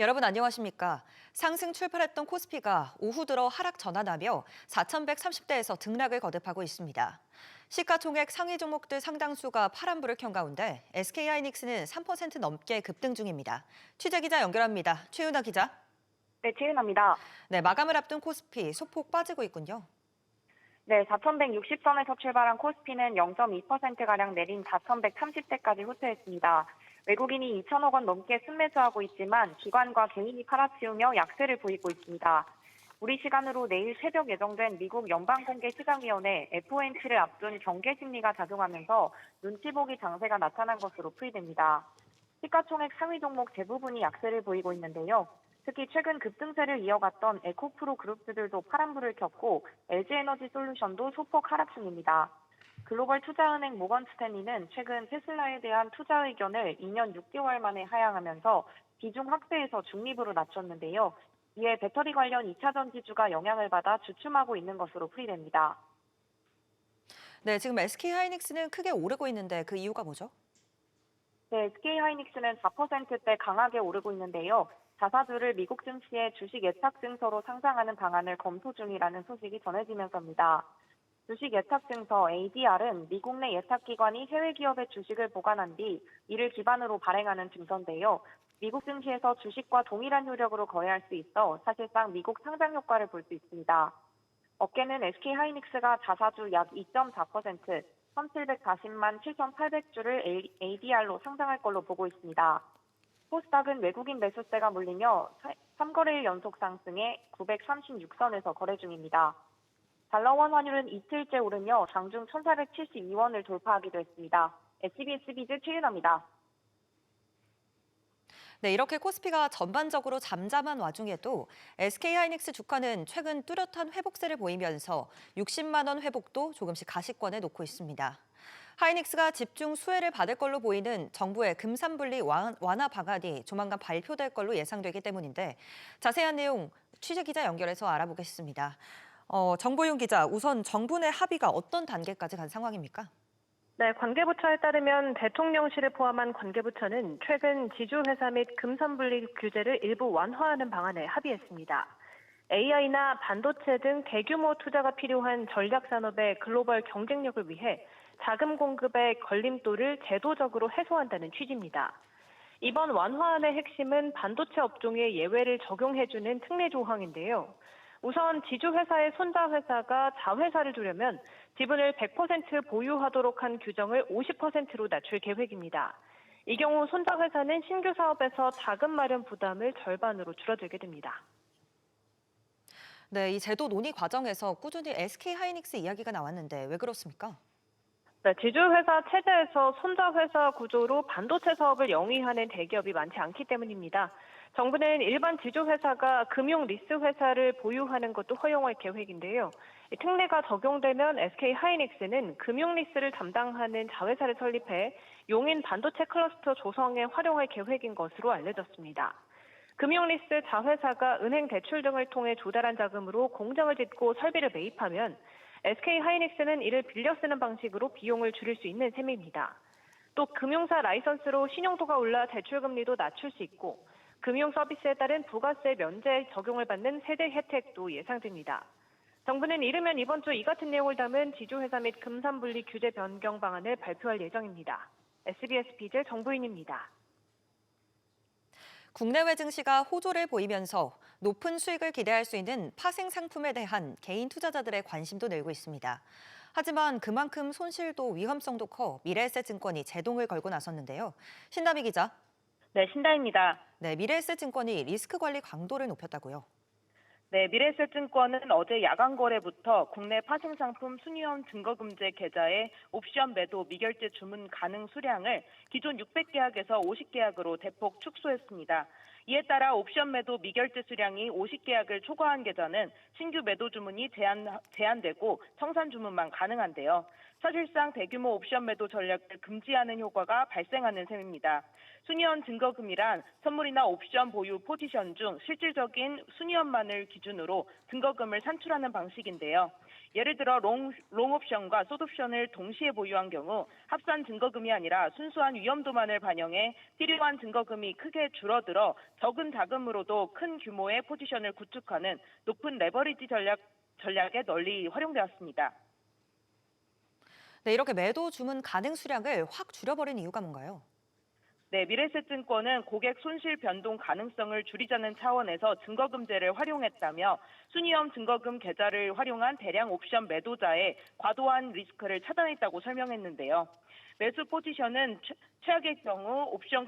여러분 안녕하십니까? 상승 출발했던 코스피가 오후 들어 하락 전환하며 4,130대에서 등락을 거듭하고 있습니다. 시가총액 상위 종목들 상당수가 파란불을 켠 가운데 SK하이닉스는 3% 넘게 급등 중입니다. 취재기자 연결합니다. 최윤아 기자. 네, 최은아입니다. 네, 마감을 앞둔 코스피 소폭 빠지고 있군요. 네, 4,160선에서 출발한 코스피는 0.2%가량 내린 4,130대까지 후퇴했습니다. 외국인이 2천억 원 넘게 순매수하고 있지만 기관과 개인이 팔아치우며 약세를 보이고 있습니다. 우리 시간으로 내일 새벽 예정된 미국 연방공개시장위원회 FOMC를 앞둔 경계 심리가 작용하면서 눈치 보기 장세가 나타난 것으로 풀이됩니다. 시가총액 상위 종목 대부분이 약세를 보이고 있는데요. 특히 최근 급등세를 이어갔던 에코프로 그룹들도 파란불을 켰고 LG에너지솔루션도 소폭 하락 중입니다. 글로벌 투자은행 모건 스탠리는 최근 테슬라에 대한 투자 의견을 2년 6개월 만에 하향하면서 비중 확대에서 중립으로 낮췄는데요. 이에 배터리 관련 2차 전지주가 영향을 받아 주춤하고 있는 것으로 풀이됩니다. 네, 지금 SK하이닉스는 크게 오르고 있는데 그 이유가 뭐죠? 네, SK하이닉스는 4%대 강하게 오르고 있는데요. 자사주를 미국 증시의 주식 예탁 증서로 상장하는 방안을 검토 중이라는 소식이 전해지면서입니다. 주식 예탁 증서 ADR은 미국 내 예탁기관이 해외 기업의 주식을 보관한 뒤 이를 기반으로 발행하는 증서인데요. 미국 증시에서 주식과 동일한 효력으로 거래할 수 있어 사실상 미국 상장 효과를 볼 수 있습니다. 업계는 SK하이닉스가 자사주 약 2.4%, 1,740만 7,800주를 ADR로 상장할 걸로 보고 있습니다. 코스닥은 외국인 매수세가 몰리며 3거래일 연속 상승해 936선에서 거래 중입니다. 달러원 환율은 이틀째 오르며 장중 1,472원을 돌파하기도 했습니다. SBS 비즈 최윤아입니다. 네, 이렇게 코스피가 전반적으로 잠잠한 와중에도 SK하이닉스 주가는 최근 뚜렷한 회복세를 보이면서 60만 원 회복도 조금씩 가시권에 놓고 있습니다. 하이닉스가 집중 수혜를 받을 걸로 보이는 정부의 금산분리 완화 방안이 조만간 발표될 걸로 예상되기 때문인데 자세한 내용 취재기자 연결해서 알아보겠습니다. 정보윤 기자, 우선 정부 내 합의가 어떤 단계까지 간 상황입니까? 네, 관계부처에 따르면 대통령실을 포함한 관계부처는 최근 지주회사 및 금산분리 규제를 일부 완화하는 방안에 합의했습니다. AI나 반도체 등 대규모 투자가 필요한 전략산업의 글로벌 경쟁력을 위해 자금 공급의 걸림돌을 제도적으로 해소한다는 취지입니다. 이번 완화안의 핵심은 반도체 업종에 예외를 적용해주는 특례 조항인데요. 우선 지주회사의 손자회사가 자회사를 두려면 지분을 100% 보유하도록 한 규정을 50%로 낮출 계획입니다. 이 경우 손자회사는 신규 사업에서 자금 마련 부담을 절반으로 줄어들게 됩니다. 네, 이 제도 논의 과정에서 꾸준히 SK하이닉스 이야기가 나왔는데 왜 그렇습니까? 네, 지주회사 체제에서 손자회사 구조로 반도체 사업을 영위하는 대기업이 많지 않기 때문입니다. 정부는 일반 지주회사가 금융 리스 회사를 보유하는 것도 허용할 계획인데요. 특례가 적용되면 SK하이닉스는 금융 리스를 담당하는 자회사를 설립해 용인 반도체 클러스터 조성에 활용할 계획인 것으로 알려졌습니다. 금융 리스 자회사가 은행 대출 등을 통해 조달한 자금으로 공장을 짓고 설비를 매입하면 SK하이닉스는 이를 빌려 쓰는 방식으로 비용을 줄일 수 있는 셈입니다. 또 금융사 라이선스로 신용도가 올라 대출금리도 낮출 수 있고 금융 서비스에 따른 부가세 면제 적용을 받는 세대 혜택도 예상됩니다. 정부는 이르면 이번 주 이 같은 내용을 담은 지주회사 및 금산분리 규제 변경 방안을 발표할 예정입니다. SBS 비즈 정부인입니다. 국내외 증시가 호조를 보이면서 높은 수익을 기대할 수 있는 파생 상품에 대한 개인 투자자들의 관심도 늘고 있습니다. 하지만 그만큼 손실도 위험성도 커 미래에셋증권이 제동을 걸고 나섰는데요. 신다미 기자. 네, 신다입니다. 네, 미래에셋증권이 리스크 관리 강도를 높였다고요. 네, 미래에셋증권은 어제 야간 거래부터 국내 파생 상품 순위원 증거금제 계좌의 옵션 매도 미결제 주문 가능 수량을 기존 600계약에서 50계약으로 대폭 축소했습니다. 이에 따라 옵션 매도 미결제 수량이 50계약을 초과한 계좌는 신규 매도 주문이 제한되고 청산 주문만 가능한데요. 사실상 대규모 옵션 매도 전략을 금지하는 효과가 발생하는 셈입니다. 순위원 증거금이란 선물이나 옵션 보유 포지션 중 실질적인 순위원만을 기준 기준으로 증거금을 산출하는 방식인데요. 예를 들어 롱옵션과 숏옵션을 동시에 보유한 경우 합산 증거금이 아니라 순수한 위험도만을 반영해 필요한 증거금이 크게 줄어들어 적은 자금으로도 큰 규모의 포지션을 구축하는 높은 레버리지 전략에 널리 활용되었습니다. 네, 이렇게 매도 주문 가능 수량을 확 줄여버린 이유가 뭔가요? 네, 미래에셋증권은 고객 손실 변동 가능성을 줄이자는 차원에서 증거금제를 활용했다며 순위험 증거금 계좌를 활용한 대량 옵션 매도자의 과도한 리스크를 차단했다고 설명했는데요. 매수 포지션은 최악의 경우 옵션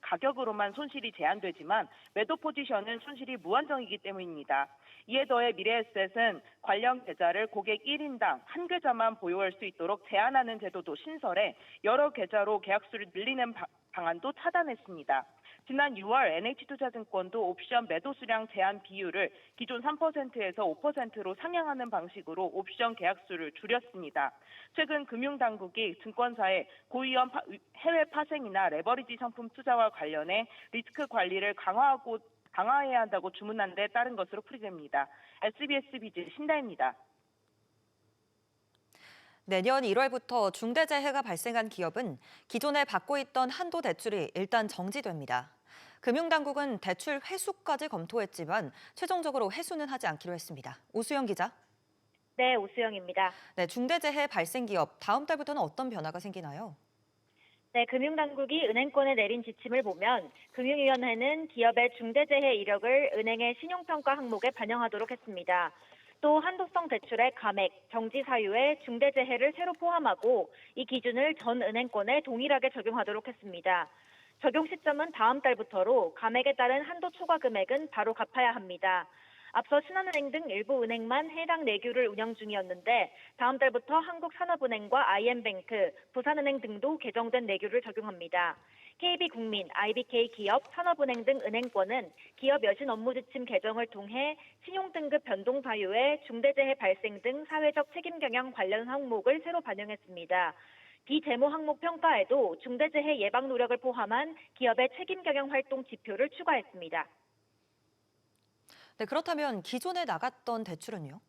가격으로만 손실이 제한되지만 매도 포지션은 손실이 무한정이기 때문입니다. 이에 더해 미래에셋은 관련 계좌를 고객 1인당 한 계좌만 보유할 수 있도록 제한하는 제도도 신설해 여러 계좌로 계약수를 늘리는 방안도 차단했습니다. 지난 6월 NH투자증권도 옵션 매도 수량 제한 비율을 기존 3%에서 5%로 상향하는 방식으로 옵션 계약수를 줄였습니다. 최근 금융당국이 증권사의 고위험 해외 파생이나 레버리지 상품 투자와 관련해 리스크 관리를 강화해야 한다고 주문한 데 따른 것으로 풀이됩니다. SBS 비즈 신다입니다. 내년 1월부터 중대재해가 발생한 기업은 기존에 받고 있던 한도 대출이 일단 정지됩니다. 금융당국은 대출 회수까지 검토했지만 최종적으로 회수는 하지 않기로 했습니다. 오수영 기자. 네, 오수영입니다. 네, 중대재해 발생 기업 다음 달부터는 어떤 변화가 생기나요? 네, 금융당국이 은행권에 내린 지침을 보면 금융위원회는 기업의 중대재해 이력을 은행의 신용평가 항목에 반영하도록 했습니다. 또 한도성 대출의 감액, 정지 사유에 중대재해를 새로 포함하고 이 기준을 전 은행권에 동일하게 적용하도록 했습니다. 적용 시점은 다음 달부터로 감액에 따른 한도 초과 금액은 바로 갚아야 합니다. 앞서 신한은행 등 일부 은행만 해당 내규를 운영 중이었는데 다음 달부터 한국산업은행과 IM뱅크, 부산은행 등도 개정된 내규를 적용합니다. KB국민, IBK기업, 산업은행 등 은행권은 기업 여신 업무 지침 개정을 통해 신용등급 변동 사유에 중대재해 발생 등 사회적 책임 경영 관련 항목을 새로 반영했습니다. 비재무 항목 평가에도 중대재해 예방 노력을 포함한 기업의 책임 경영 활동 지표를 추가했습니다. 네, 그렇다면 기존에 나갔던 대출은요?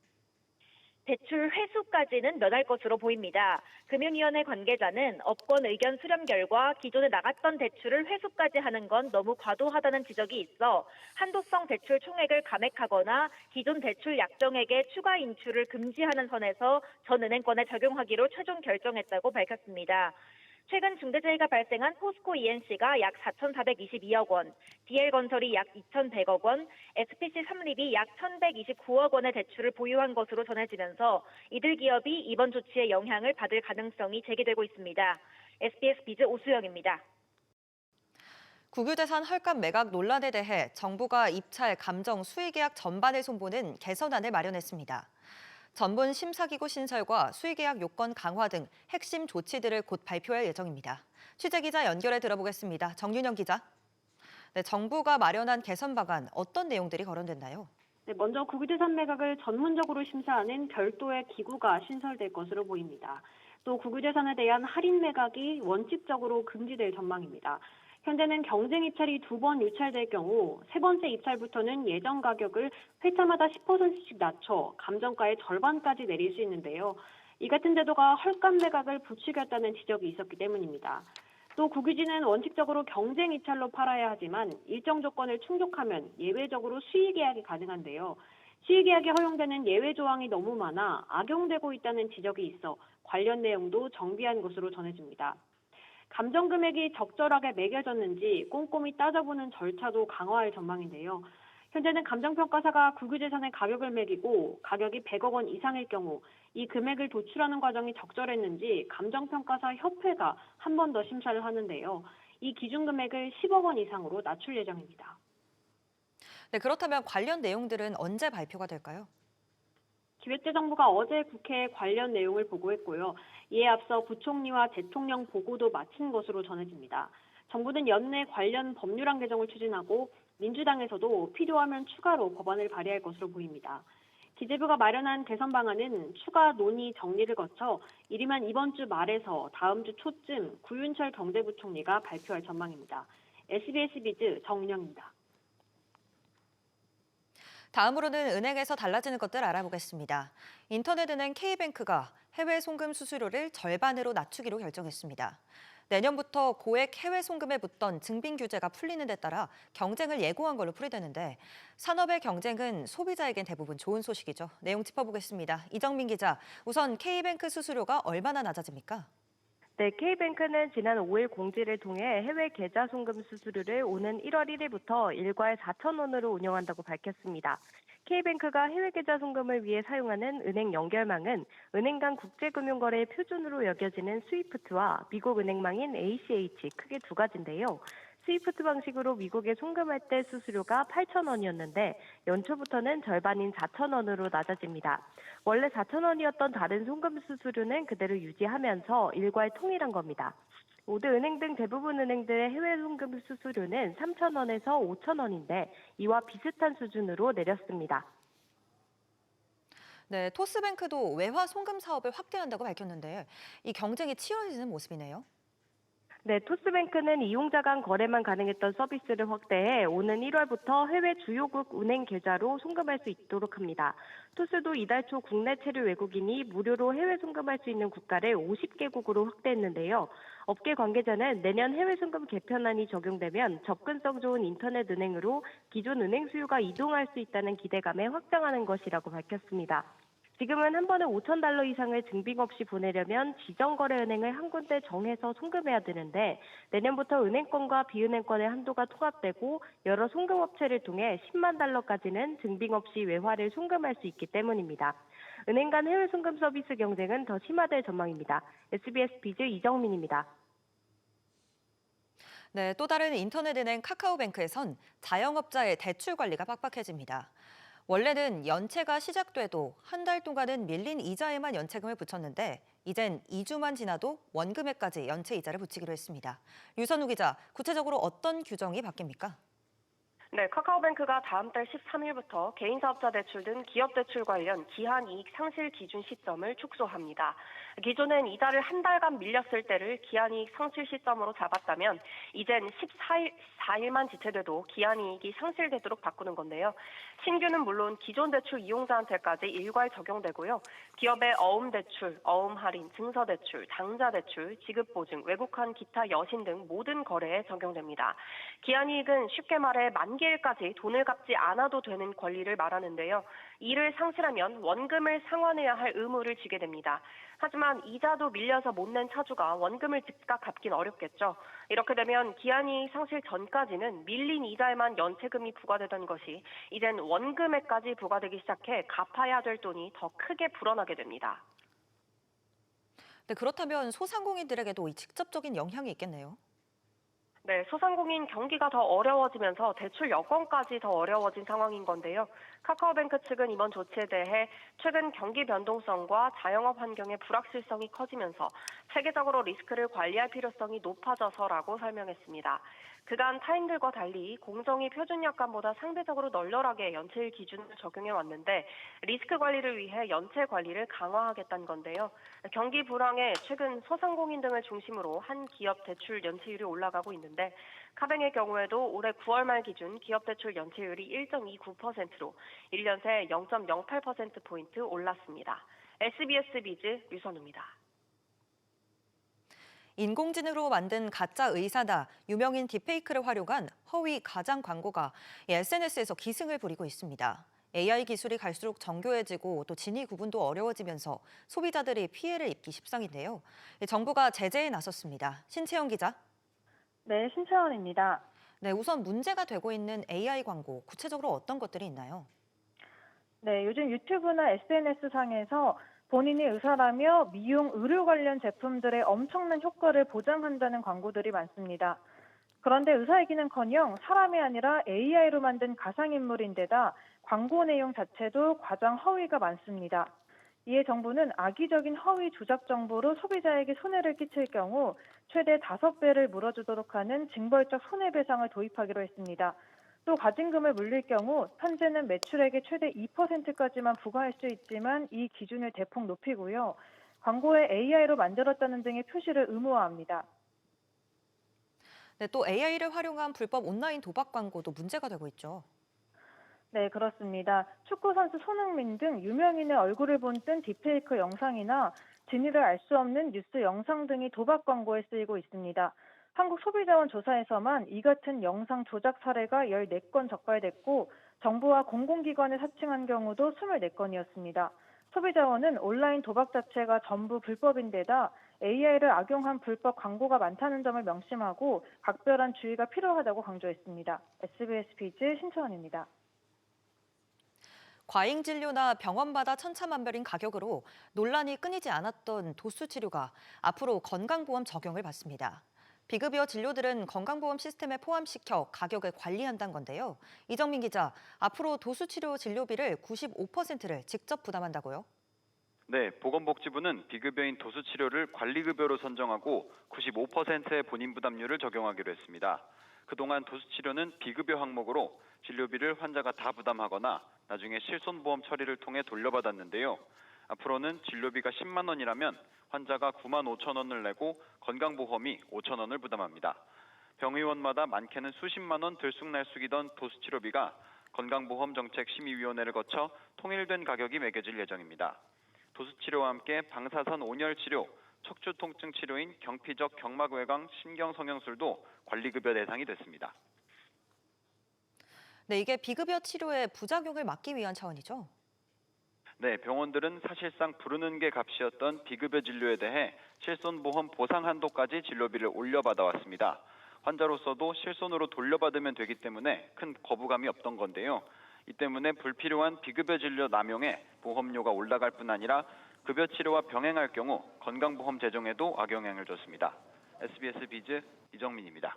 대출 회수까지는 면할 것으로 보입니다. 금융위원회 관계자는 업권 의견 수렴 결과 기존에 나갔던 대출을 회수까지 하는 건 너무 과도하다는 지적이 있어 한도성 대출 총액을 감액하거나 기존 대출 약정액의 추가 인출을 금지하는 선에서 전 은행권에 적용하기로 최종 결정했다고 밝혔습니다. 최근 중대재해가 발생한 포스코 ENC가 약 4,422억 원, DL건설이 약 2,100억 원, SPC 삼립이 약 1,129억 원의 대출을 보유한 것으로 전해지면서 이들 기업이 이번 조치의 영향을 받을 가능성이 제기되고 있습니다. SBS 비즈 오수영입니다. 국유재산 헐값 매각 논란에 대해 정부가 입찰, 감정, 수의계약 전반을 손보는 개선안을 마련했습니다. 전분 심사기구 신설과 수의계약 요건 강화 등 핵심 조치들을 곧 발표할 예정입니다. 취재기자 연결해 들어보겠습니다. 정윤영 기자. 네, 정부가 마련한 개선 방안 어떤 내용들이 거론됐나요? 네, 먼저 국유재산 매각을 전문적으로 심사하는 별도의 기구가 신설될 것으로 보입니다. 또 국유재산에 대한 할인 매각이 원칙적으로 금지될 전망입니다. 현재는 경쟁 입찰이 2번 유찰될 경우 세 번째 입찰부터는 예정 가격을 회차마다 10%씩 낮춰 감정가의 절반까지 내릴 수 있는데요. 이 같은 제도가 헐값 매각을 부추겼다는 지적이 있었기 때문입니다. 또 국유지는 원칙적으로 경쟁 입찰로 팔아야 하지만 일정 조건을 충족하면 예외적으로 수의 계약이 가능한데요. 수의 계약이 허용되는 예외 조항이 너무 많아 악용되고 있다는 지적이 있어 관련 내용도 정비한 것으로 전해집니다. 감정 금액이 적절하게 매겨졌는지 꼼꼼히 따져보는 절차도 강화할 전망인데요. 현재는 감정평가사가 국유재산의 가격을 매기고 가격이 100억 원 이상일 경우 이 금액을 도출하는 과정이 적절했는지 감정평가사 협회가 한 번 더 심사를 하는데요. 이 기준 금액을 10억 원 이상으로 낮출 예정입니다. 네, 그렇다면 관련 내용들은 언제 발표가 될까요? 기획재정부가 어제 국회에 관련 내용을 보고했고요. 이에 앞서 부총리와 대통령 보고도 마친 것으로 전해집니다. 정부는 연내 관련 법률안 개정을 추진하고 민주당에서도 필요하면 추가로 법안을 발의할 것으로 보입니다. 기재부가 마련한 개선 방안은 추가 논의 정리를 거쳐 이르면 이번 주 말에서 다음 주 초쯤 구윤철 경제부총리가 발표할 전망입니다. SBS 비즈 정은영입니다. 다음으로는 은행에서 달라지는 것들 알아보겠습니다. 인터넷은행 K뱅크가 해외 송금 수수료를 절반으로 낮추기로 결정했습니다. 내년부터 고액 해외 송금에 붙던 증빙 규제가 풀리는 데 따라 경쟁을 예고한 걸로 풀이되는데 산업의 경쟁은 소비자에겐 대부분 좋은 소식이죠. 내용 짚어보겠습니다. 이정민 기자, 우선 K뱅크 수수료가 얼마나 낮아집니까? 네, K뱅크는 지난 5일 공지를 통해 해외 계좌 송금 수수료를 오는 1월 1일부터 일괄 4,000원으로 운영한다고 밝혔습니다. K뱅크가 해외 계좌 송금을 위해 사용하는 은행 연결망은 은행 간 국제금융거래의 표준으로 여겨지는 스위프트와 미국 은행망인 ACH 크게 두 가지인데요. 스위프트 방식으로 미국에 송금할 때 수수료가 8,000원이었는데 연초부터는 절반인 4,000원으로 낮아집니다. 원래 4,000원이었던 다른 송금 수수료는 그대로 유지하면서 일괄 통일한 겁니다. 모두 은행 등 대부분 은행들의 해외 송금 수수료는 3,000원에서 5,000원인데 이와 비슷한 수준으로 내렸습니다. 네, 토스뱅크도 외화 송금 사업을 확대한다고 밝혔는데 이 경쟁이 치열해지는 모습이네요. 네, 토스뱅크는 이용자 간 거래만 가능했던 서비스를 확대해 오는 1월부터 해외 주요국 은행 계좌로 송금할 수 있도록 합니다. 토스도 이달 초 국내 체류 외국인이 무료로 해외 송금할 수 있는 국가를 50개국으로 확대했는데요. 업계 관계자는 내년 해외 송금 개편안이 적용되면 접근성 좋은 인터넷 은행으로 기존 은행 수요가 이동할 수 있다는 기대감에 확장하는 것이라고 밝혔습니다. 지금은 한 번에 $5,000 이상을 증빙 없이 보내려면 지정거래은행을 한 군데 정해서 송금해야 되는데 내년부터 은행권과 비은행권의 한도가 통합되고 여러 송금업체를 통해 $100,000까지는 증빙 없이 외화를 송금할 수 있기 때문입니다. 은행 간 해외 송금 서비스 경쟁은 더 심화될 전망입니다. SBS 비즈 이정민입니다. 네, 또 다른 인터넷은행 카카오뱅크에선 자영업자의 대출 관리가 빡빡해집니다. 원래는 연체가 시작돼도 한 달 동안은 밀린 이자에만 연체금을 붙였는데 이젠 2주만 지나도 원금에까지 연체 이자를 붙이기로 했습니다. 유선우 기자, 구체적으로 어떤 규정이 바뀝니까? 네, 카카오뱅크가 다음 달 13일부터 개인 사업자 대출 등 기업 대출 관련 기한 이익 상실 기준 시점을 축소합니다. 기존엔 이자를 한 달간 밀렸을 때를 기한 이익 상실 시점으로 잡았다면 이젠 14일만 지체돼도 기한 이익이 상실되도록 바꾸는 건데요. 신규는 물론 기존 대출 이용자한테까지 일괄 적용되고요. 기업의 어음 대출, 어음 할인, 증서 대출, 당좌 대출, 지급 보증, 외국환 기타 여신 등 모든 거래에 적용됩니다. 기한 이익은 쉽게 말해 만기일까지 돈을 갚지 않아도 되는 권리를 말하는데요. 이를 상실하면 원금을 상환해야 할 의무를 지게 됩니다. 하지만 이자도 밀려서 못 낸 차주가 원금을 즉각 갚긴 어렵겠죠. 이렇게 되면 기한이익 상실 전까지는 밀린 이자에만 연체금이 부과되던 것이 이젠 원금에까지 부과되기 시작해 갚아야 될 돈이 더 크게 불어나게 됩니다. 네, 그렇다면 소상공인들에게도 이 직접적인 영향이 있겠네요. 네, 소상공인 경기가 더 어려워지면서 대출 여건까지 더 어려워진 상황인 건데요. 카카오뱅크 측은 이번 조치에 대해 최근 경기 변동성과 자영업 환경의 불확실성이 커지면서 체계적으로 리스크를 관리할 필요성이 높아져서라고 설명했습니다. 그간 타인들과 달리 공정위 표준 약관보다 상대적으로 널널하게 연체율 기준을 적용해 왔는데 리스크 관리를 위해 연체 관리를 강화하겠다는 건데요. 경기 불황에 최근 소상공인 등을 중심으로 한 기업 대출 연체율이 올라가고 있는데 카뱅의 경우에도 올해 9월 말 기준 기업 대출 연체율이 1.29%로 1년 새 0.08%포인트 올랐습니다. SBS 비즈 유선우입니다. 인공지능으로 만든 가짜 의사나 유명인 딥페이크를 활용한 허위 가장 광고가 SNS에서 기승을 부리고 있습니다. AI 기술이 갈수록 정교해지고 또 진위 구분도 어려워지면서 소비자들이 피해를 입기 십상인데요. 정부가 제재에 나섰습니다. 신채영 기자. 네, 신채원입니다. 네, 우선 문제가 되고 있는 AI 광고, 구체적으로 어떤 것들이 있나요? 네, 요즘 유튜브나 SNS 상에서 본인이 의사라며 미용, 의료 관련 제품들의 엄청난 효과를 보장한다는 광고들이 많습니다. 그런데 의사이기는커녕 사람이 아니라 AI로 만든 가상인물인데다 광고 내용 자체도 과장 허위가 많습니다. 이에 정부는 악의적인 허위 조작 정보로 소비자에게 손해를 끼칠 경우 최대 5배를 물어주도록 하는 징벌적 손해배상을 도입하기로 했습니다. 또 과징금을 물릴 경우 현재는 매출액의 최대 2%까지만 부과할 수 있지만 이 기준을 대폭 높이고요. 광고에 AI로 만들었다는 등의 표시를 의무화합니다. 네, 또 AI를 활용한 불법 온라인 도박 광고도 문제가 되고 있죠. 네, 그렇습니다. 축구 선수 손흥민 등 유명인의 얼굴을 본뜬 딥페이크 영상이나 진위를 알 수 없는 뉴스 영상 등이 도박 광고에 쓰이고 있습니다. 한국소비자원 조사에서만 이 같은 영상 조작 사례가 14건 적발됐고 정부와 공공기관을 사칭한 경우도 24건이었습니다. 소비자원은 온라인 도박 자체가 전부 불법인데다 AI를 악용한 불법 광고가 많다는 점을 명심하고 각별한 주의가 필요하다고 강조했습니다. SBS 비즈 신채원입니다. 과잉 진료나 병원마다 천차만별인 가격으로 논란이 끊이지 않았던 도수 치료가 앞으로 건강보험 적용을 받습니다. 비급여 진료들은 건강보험 시스템에 포함시켜 가격을 관리한다는 건데요. 이정민 기자, 앞으로 도수 치료 진료비를 95%를 직접 부담한다고요? 네, 보건복지부는 비급여인 도수 치료를 관리급여로 선정하고 95%의 본인 부담률을 적용하기로 했습니다. 그동안 도수 치료는 비급여 항목으로 진료비를 환자가 다 부담하거나 나중에 실손보험 처리를 통해 돌려받았는데요. 앞으로는 진료비가 10만 원이라면 환자가 9만 5천 원을 내고 건강보험이 5천 원을 부담합니다. 병의원마다 많게는 수십만 원 들쑥날쑥이던 도수 치료비가 건강보험정책심의위원회를 거쳐 통일된 가격이 매겨질 예정입니다. 도수 치료와 함께 방사선 온열 치료, 척추 통증 치료인 경피적 경막외광 신경성형술도 관리급여 대상이 됐습니다. 네, 이게 비급여 치료의 부작용을 막기 위한 차원이죠? 네, 병원들은 사실상 부르는 게 값이었던 비급여 진료에 대해 실손보험 보상 한도까지 진료비를 올려받아 왔습니다. 환자로서도 실손으로 돌려받으면 되기 때문에 큰 거부감이 없던 건데요. 이 때문에 불필요한 비급여 진료 남용에 보험료가 올라갈 뿐 아니라 급여 치료와 병행할 경우 건강보험 재정에도 악영향을 줬습니다. SBS 비즈 이정민입니다.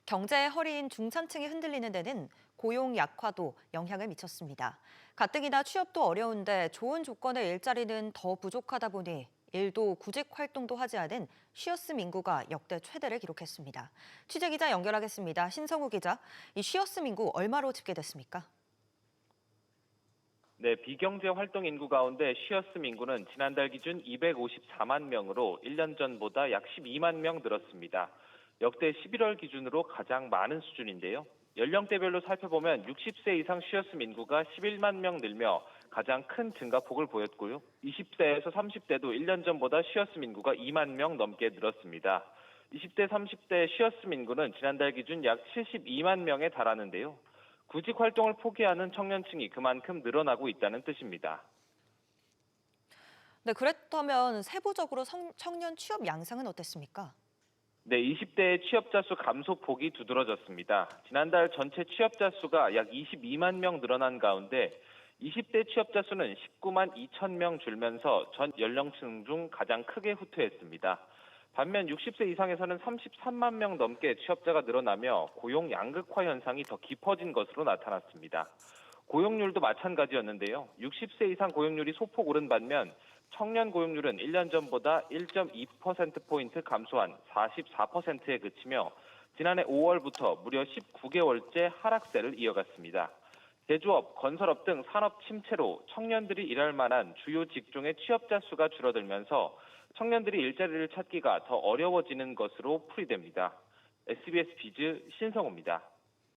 경제의 허리인 중산층이 흔들리는 데는 고용 약화도 영향을 미쳤습니다. 가뜩이나 취업도 어려운데 좋은 조건의 일자리는 더 부족하다 보니 일도 구직 활동도 하지 않은 쉬어슴 인구가 역대 최대를 기록했습니다. 취재기자 연결하겠습니다. 신성우 기자, 이 쉬어슴 인구 얼마로 집계됐습니까? 네, 비경제 활동 인구 가운데 쉬어슴 인구는 지난달 기준 254만 명으로 1년 전보다 약 12만 명 늘었습니다. 역대 11월 기준으로 가장 많은 수준인데요. 연령대별로 살펴보면 60세 이상 쉬어슴 인구가 11만 명 늘며 가장 큰 증가폭을 보였고요. 20대에서 30대도 1년 전보다 쉬어슴 인구가 2만 명 넘게 늘었습니다. 20대, 30대 쉬어슴 인구는 지난달 기준 약 72만 명에 달하는데요. 구직 활동을 포기하는 청년층이 그만큼 늘어나고 있다는 뜻입니다. 네, 그렇다면 세부적으로 청년 취업 양상은 어땠습니까? 네, 20대의 취업자 수 감소폭이 두드러졌습니다. 지난달 전체 취업자 수가 약 22만 명 늘어난 가운데 20대 취업자 수는 19만 2천 명 줄면서 전 연령층 중 가장 크게 후퇴했습니다. 반면 60세 이상에서는 33만 명 넘게 취업자가 늘어나며 고용 양극화 현상이 더 깊어진 것으로 나타났습니다. 고용률도 마찬가지였는데요. 60세 이상 고용률이 소폭 오른 반면 청년 고용률은 1년 전보다 1.2%포인트 감소한 44%에 그치며 지난해 5월부터 무려 19개월째 하락세를 이어갔습니다. 제조업, 건설업 등 산업 침체로 청년들이 일할 만한 주요 직종의 취업자 수가 줄어들면서 청년들이 일자리를 찾기가 더 어려워지는 것으로 풀이됩니다. SBS 비즈 신성우입니다.